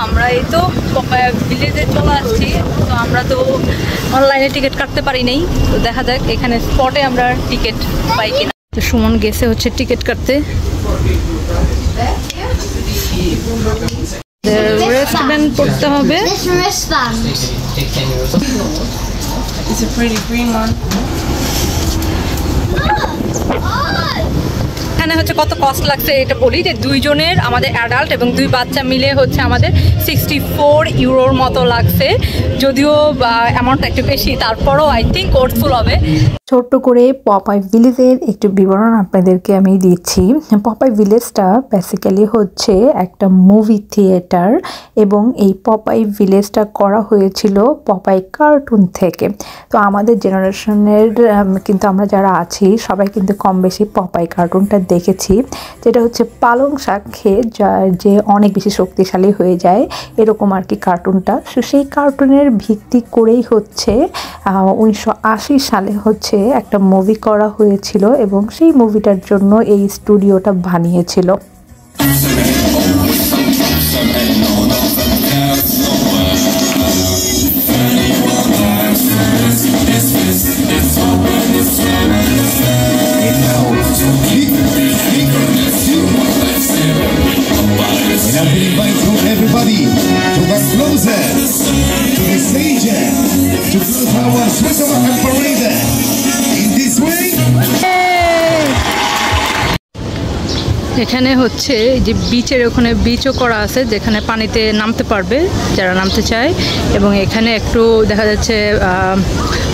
আমরা এই তো পপায়া ভিলেজে চলে আসছি। তো আমরা তো অনলাইনে টিকিট কাটতে পারি নাই, তো দেখা যাক এখানে স্পটে আমরা টিকিট পাই কিনা। তো সুমন গেছে হচ্ছে টিকিট কাটতে। রেস্টুরেন্ট পড়তে হবে। It's a pretty green one. এখানে হচ্ছে কত কস্ট লাগছে এটা বলি, যে 2 জনের আমাদের অ্যাডাল্ট এবং 2 বাচ্চা মিলে হচ্ছে আমাদের 64 ইউরোর মতো লাগছে। যদিও অ্যামাউন্টটা একটু বেশি, তারপরও আই থিঙ্ক ওয়ার্থফুল হবে। ছোট্ট করে পপাই ভিলেজের একটু বিবরণ আপনাদেরকে আমি দিচ্ছি। পপাই ভিলেজটা বেসিক্যালি হচ্ছে একটা মুভি থিয়েটার এবং এই পপাই ভিলেজটা করা হয়েছিল পপাই কার্টুন থেকে। তো আমাদের জেনারেশনের কিন্তু আমরা যারা আছি সবাই কিন্তু কম বেশি পপাই কার্টুনটা দেখেছি, যেটা হচ্ছে পালং শাক খেয়ে যে অনেক বেশি শক্তিশালী হয়ে যায় এরকম আর কি কার্টুনটা। তো সেই কার্টুনের ভিত্তি করেই হচ্ছে 1980 সালে হচ্ছে একটা মুভি করা হয়েছিল এবং সেই মুভিটার জন্য এই স্টুডিওটা বানিয়েছিল। And I invite everybody to get closer to the stage to close our Switzerland parade in this way. এখানে হচ্ছে যে বিচের ওখানে বিচও করা আছে, যেখানে পানিতে নামতে পারবে যারা নামতে চায়, এবং এখানে একটু দেখা যাচ্ছে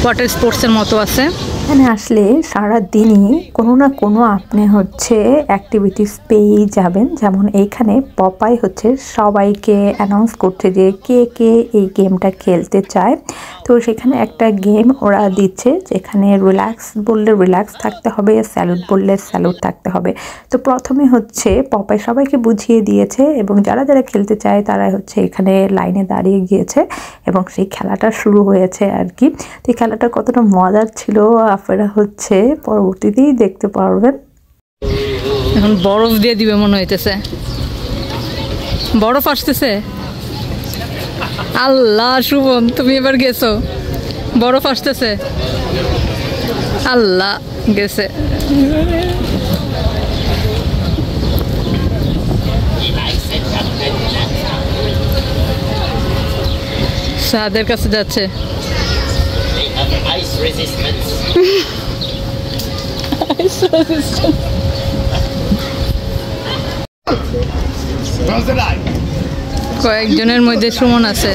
ওয়াটার স্পোর্টসের মতো আছে। এখানে আসলে সারা দিনই কোনো না কোনো আপনি হচ্ছে অ্যাক্টিভিটিস পেয়েই যাবেন। যেমন এইখানে পপাই হচ্ছে সবাইকে অ্যানাউন্স করছে যে কে কে এই গেমটা খেলতে চায়। তো সেখানে একটা গেম ওরা দিচ্ছে যেখানে রিল্যাক্স বললে রিল্যাক্স থাকতে হবে, স্যালুট বললে স্যালুট থাকতে হবে। তো প্রথমে হচ্ছে পপাই সবাইকে বুঝিয়ে দিয়েছে এবং যারা যারা খেলতে চায় তারা হচ্ছে এখানে লাইনে দাঁড়িয়ে গিয়েছে এবং সেই খেলাটা শুরু হয়েছে আর কি। তো এই খেলাটা কতটা মজার ছিল আপনারা হচ্ছে পরবর্তীতেই দেখতে পারবেন। এখন বরফ দিয়ে দিবে মনে হইতেছে, বরফ আসতেছে। আল্লাহ শুভন, তুমি এবার গেছো, বরফ আসতেছে। আল্লাহ গেছে। সাদের কাছে যাচ্ছে। Ice resistance. Ice resistance. কয়েকজনের মধ্যে সুমন আছে।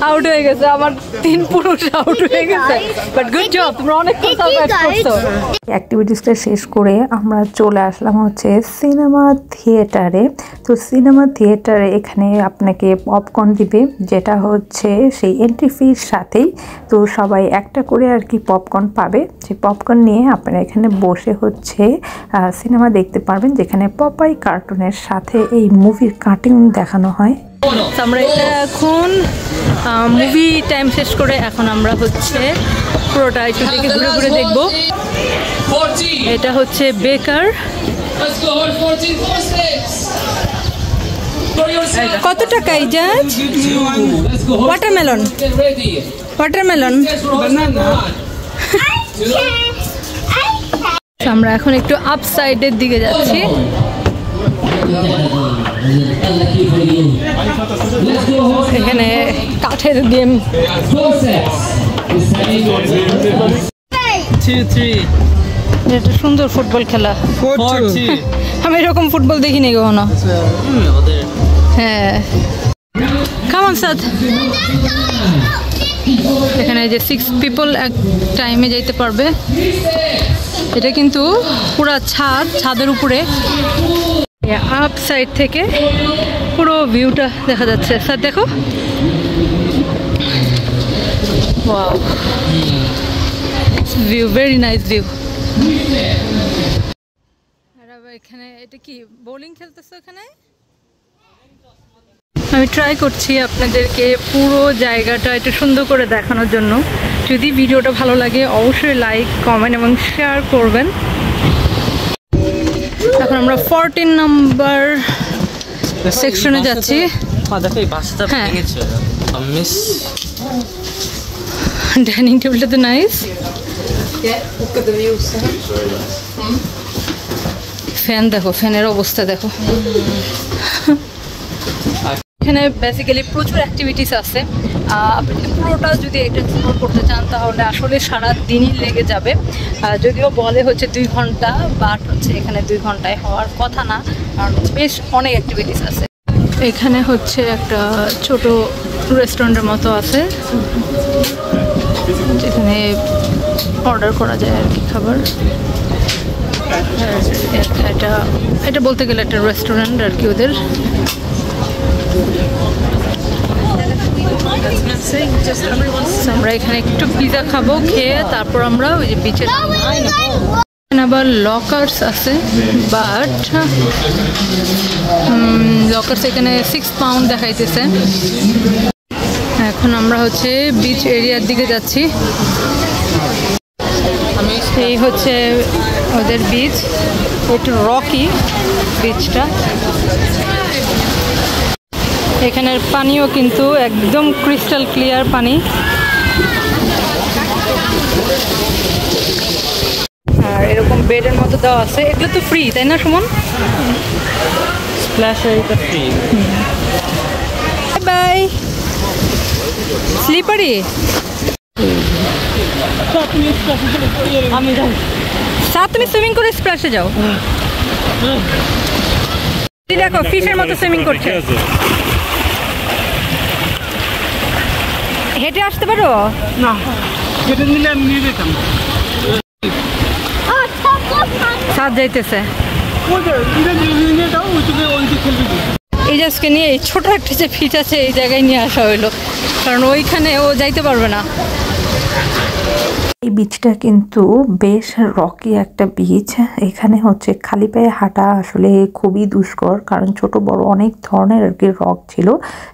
আউট হয়ে গেছে, আমার 3 পুরুষ আউট হয়ে গেছে, বাট গুড জব, তোমরা অনেক সার্ভাইভ করছো। অ্যাক্টিভিটিসটা শেষ করে আমরা চলে আসলাম হচ্ছে সিনেমা থিয়েটারে। তো সিনেমা থিয়েটারে এখানে আপনাকে পপকর্ন দিবে, যেটা হচ্ছে সেই এন্ট্রি ফির সাথেই। তো সবাই একটা করে আর কি পপকর্ন পাবে। সেই পপকর্ন নিয়ে আপনারা এখানে বসে হচ্ছে সিনেমা দেখতে পারবেন, যেখানে পপাই কার্টুনের সাথে এই মুভির কার্টুন দেখানো হয়। আমরা এটা এখন মুভি টাইম শেষ করে এখন আমরা হচ্ছে পুরোটা একটু দিকে ঘুরে ঘুরে দেখবো। এটা হচ্ছে বেকার। কত টাকা এই জাজ? Watermelon, watermelon. আমরা এখন একটু আপ সাইডের দিকে যাচ্ছি। এখানে কাঠের গেম। এটা সুন্দর ফুটবল খেলা। আমি এরকম ফুটবল দেখিনি কখনো। হ্যাঁ, কেমন সাথ? এখানে যে 6 পিপল এক টাইমে যাইতে পারবে। এটা কিন্তু পুরা ছাদের উপরে আপ সাইড থেকে পুরো ভিউটা দেখা যাচ্ছে। স্যার দেখো, wow, view, very nice view. এখানে এটা কি বোলিং খেলতেছো? এখানে আমি ট্রাই করছি আপনাদেরকে পুরো জায়গাটা একটু সুন্দর করে দেখানোর জন্য। যদি ভিডিওটা ভালো লাগে অবশ্যই লাইক, কমেন্ট এবং শেয়ার করবেন। এখন আমরা 14 নম্বর সেকশনে যাচ্ছি। হ্যাঁ, ডাইনিং টেবিলটা তো নাইস। ফ্যান দেখো, ফ্যানের অবস্থা দেখো। এখানে বেসিক্যালি প্রচুর অ্যাক্টিভিটিস আছে। আপনি পুরোটা যদি এটা এক্সপ্লোর করতে চান তাহলে আসলে সারা দিনই লেগে যাবে। যদিও বলে হচ্ছে 2 ঘন্টা, বাট হচ্ছে এখানে 2 ঘন্টায় হওয়ার কথা না, কারণ বেশ অনেক অ্যাক্টিভিটিস আছে। এখানে হচ্ছে একটা ছোট রেস্টুরেন্টের মতো আছে যেখানে অর্ডার করা যায় আর কি খাবার। এটা বলতে গেলে একটা রেস্টুরেন্ট আর কি ওদের। আমরা এখানে একটু পিজা খাবো, খেয়ে তারপর আমরা ওই যে বিচে আবার লকার্স আছে, বাট লকার্স এখানে 6 পাউন্ড দেখাইতেছে। এখন আমরা হচ্ছে বিচ এরিয়ার দিকে যাচ্ছি। এই হচ্ছে ওদের বিচ, একটু রকি বিচটা। এখানের পানিও কিন্তু একদম ক্রিস্টাল ক্লিয়ার পানি। আর এরকম বেডের মতো দেওয়া আছে, এগুলো তো ফ্রি তাই না সুমন? স্প্ল্যাশ এরিয়াটা ফ্রি। বাই। স্লিপারি তুমি সুইমিং করে স্প্ল্যাশে যাও। দেখো ফিশের মতো সুইমিং করছে। হেঁটে আসতে পারো না? হেঁটে নিলে আমি নিয়ে যেতাম। সাত যাইতেছে এই জাজকে নিয়ে এই ছোট একটা যে ফিচ আছে এই জায়গায় নিয়ে আসা হইলো, কারণ ওইখানে ও যাইতে পারবে না। এই বিচটা কিন্তু বেশ রকি একটা বিচ। এখানে হচ্ছে খালি পায়ে হাঁটা আসলে খুবই দুষ্কর, কারণ ছোট বড় অনেক ধরনের আর কি রক ছিল।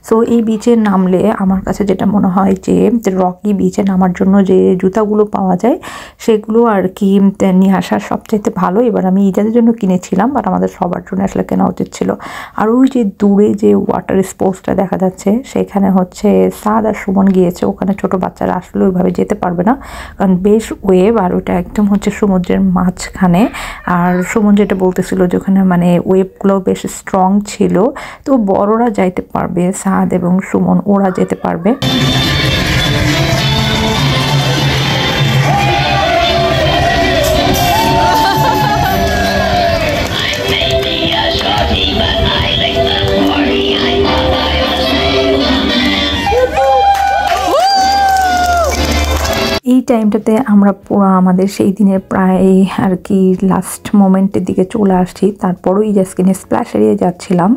সো এই বিচে নামলে আমার কাছে যেটা মনে হয় যে রকি বিচে নামার জন্য যে জুতাগুলো পাওয়া যায় সেগুলো আর কি নিয়ে আসা সবচাইতে ভালো। এবার আমি ইজাদের জন্য কিনেছিলাম, বাট আমাদের সবার জন্য আসলে কেনা উচিত ছিল। আর ওই যে দূরে যে ওয়াটার স্পোর্টসটা দেখা যাচ্ছে সেখানে হচ্ছে সাদ আর সুমন গিয়েছে। ওখানে ছোট বাচ্চারা আসলে ওইভাবে যেতে পারবে না, কারণ বেশ ওয়েভ, আর ওটা একদম হচ্ছে সমুদ্রের মাঝখানে। আর সুমন যেটা বলতেছিল যে ওখানে মানে ওয়েভগুলো বেশ স্ট্রং ছিল, তো বড়রা যাইতে পারবে, সাদ এবং সুমন ওরা যেতে পারবে। এই টাইমটাতে আমরা পুরো আমাদের সেই দিনের প্রায় আর কি লাস্ট মোমেন্টের দিকে চলে আসছি। তারপরও ইজাজকে স্প্ল্যাশ এরিয়া যাচ্ছিলাম,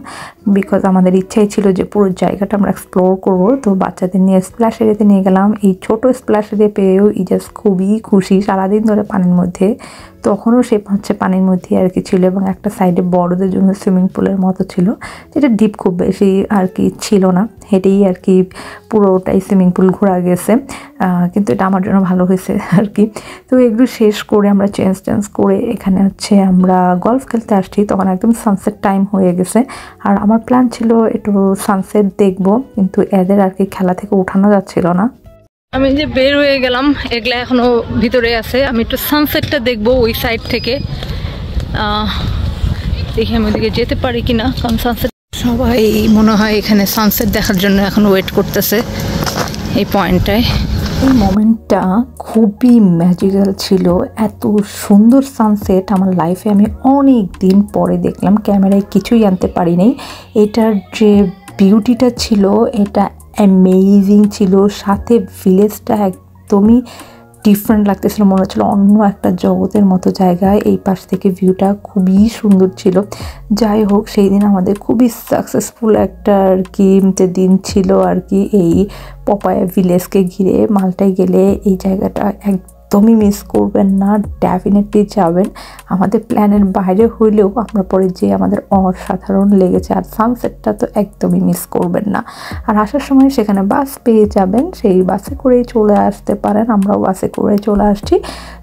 বিকজ আমাদের ইচ্ছাই ছিল যে পুরো জায়গাটা আমরা এক্সপ্লোর করব। তো বাচ্চাদের নিয়ে স্প্ল্যাশ এরিয়াতে নিয়ে গেলাম। এই ছোট স্প্ল্যাশ এরিয়া পেয়েও ইজাজ খুবই খুশি। সারাদিন ধরে পানির মধ্যে, তখনও সে হচ্ছে পানির মধ্যে আর কি ছিল, এবং একটা সাইডে বড়দের জন্য সুইমিং পুলের মতো ছিল, যেটা ডিপ খুব বেশি আর কি ছিল না। হেঁটেই আর কি পুরোটাই সুইমিং পুল ঘোরা গেছে, কিন্তু এটা আমার জন্য ভালো হয়েছে আর কি। তো এগুলো শেষ করে আমরা চেঞ্জ করে এখানে হচ্ছে আমরা গলফ খেলতে আসছি। তখন একদম সানসেট টাইম হয়ে গেছে, আর আমার প্ল্যান ছিল একটু সানসেট দেখবো, কিন্তু এদের আর কি খেলা থেকে উঠানো যাচ্ছিল না। আমি যে বের হয়ে গেলাম, এগুলা এখনো ভিতরে আছে। আমি একটু সানসেটটা দেখবো ওই সাইড থেকে, দেখি আমি ওইদিকে যেতে পারি কিনা, কারণ সানসেট সবাই মনে হয় এখানে সানসেট দেখার জন্য এখন ওয়েট করতেছে এই পয়েন্টটায়। এই মোমেন্টটা খুবই ম্যাজিক্যাল ছিল। এত সুন্দর সানসেট আমার লাইফে আমি অনেক দিন পরে দেখলাম। ক্যামেরায় কিছুই আনতে পারিনি। এটার যে বিউটিটা ছিল এটা অ্যামেজিং ছিল, সাথে ভিলেজটা একদমই ডিফারেন্ট লাগতেছিল, মনে হচ্ছিল অন্য একটা জগতের মতো জায়গায়। এই পাশ থেকে ভিউটা খুবই সুন্দর ছিল। যাই হোক, সেই দিন আমাদের খুবই সাকসেসফুল একটা আর কি দিন ছিল আর কি। এই পপায়া ভিলেজকে ঘিরে মাল্টায় গেলে এই জায়গাটা একদমই মিস করবেন না, ডেফিনেটলি যাবেন। আমাদের প্ল্যানের বাইরে হইলেও আমরা পরে যে আমাদের অসাধারণ লেগেছে। আর সানসেটটা তো একদমই মিস করবেন না। আর আসার সময় সেখানে বাস পেয়ে যাবেন, সেই বাসে করেই চলে আসতে পারেন। আমরাও বাসে করে চলে আসছি।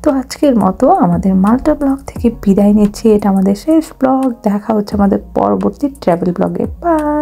তো আজকের মতো আমাদের মাল্টা ব্লগ থেকে বিদায় নিচ্ছি। এটা আমাদের শেষ ব্লগ। দেখা হচ্ছে আমাদের পরবর্তী ট্রাভেল ব্লগে। বাই।